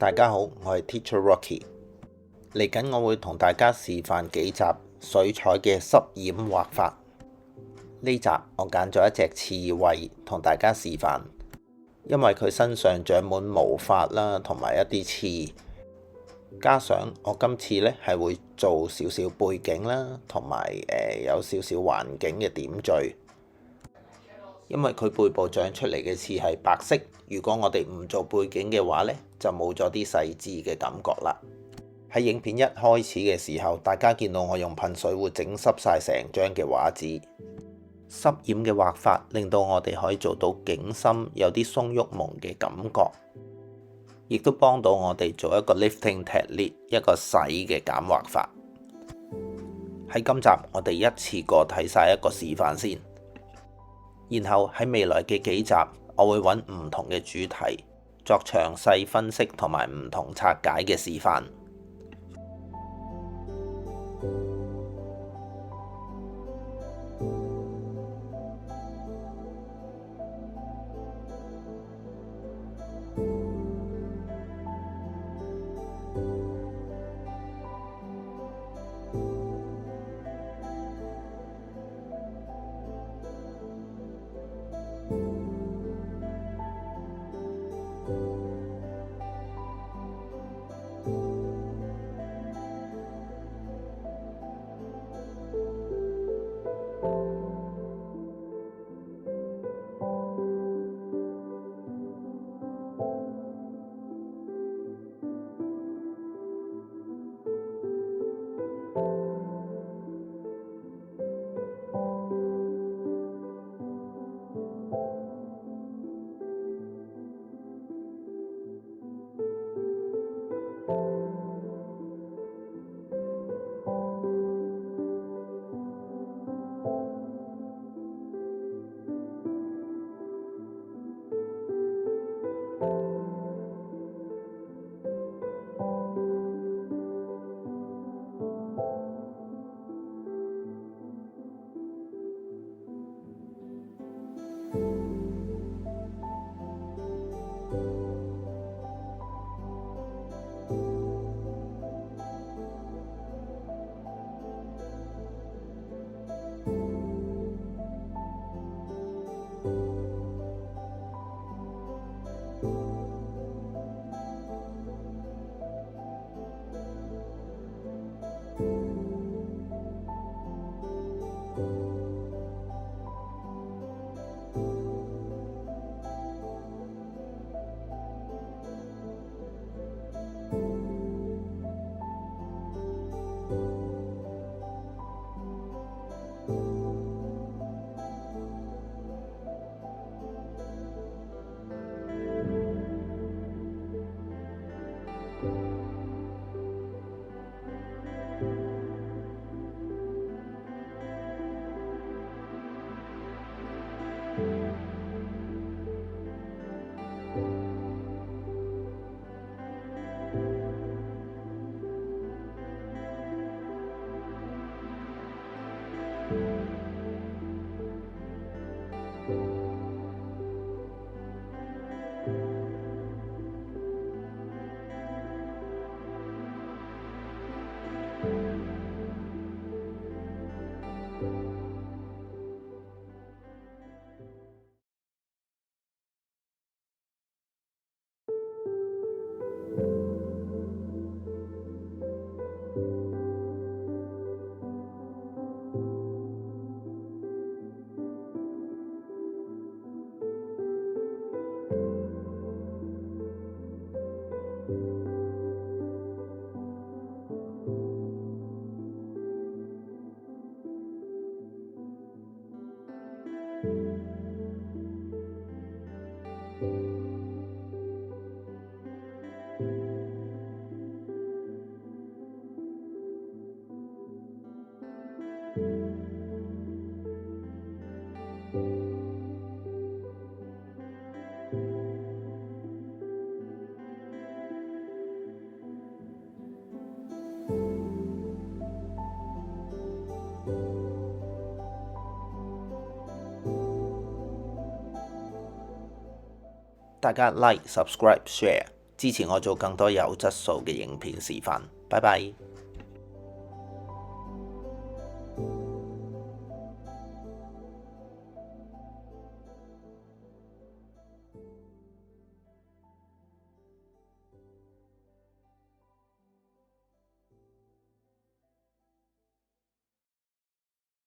大家好，我係 Teacher Rocky。嚟緊我會同大家示範幾集水彩嘅濕染畫法。呢集我揀咗一隻刺蝟同大家示範，因為佢身上長滿毛髮啦，同埋一啲刺，加上我今次呢係會做少少背景啦，同埋有少少環境嘅點綴。因為佢背部長出嚟嘅刺係白色，如果我哋唔做背景嘅話呢，就冇咗啲細緻嘅感覺啦。喺影片一開始嘅時候，大家見到我用噴水會整濕晒成張嘅畫紙。濕染嘅畫法令到我哋可以做到景深有啲鬆郁矇嘅感覺，亦都幫到我哋做一個 lifting technique， 一個洗嘅減畫法。喺今集我哋一次過睇晒一個示範先。然後喺未來嘅幾集，我會揾唔同嘅主題作詳細分析同埋唔同拆解嘅示範。大家 like、subscribe、share，支持我做更多有質素嘅影片示範。拜拜。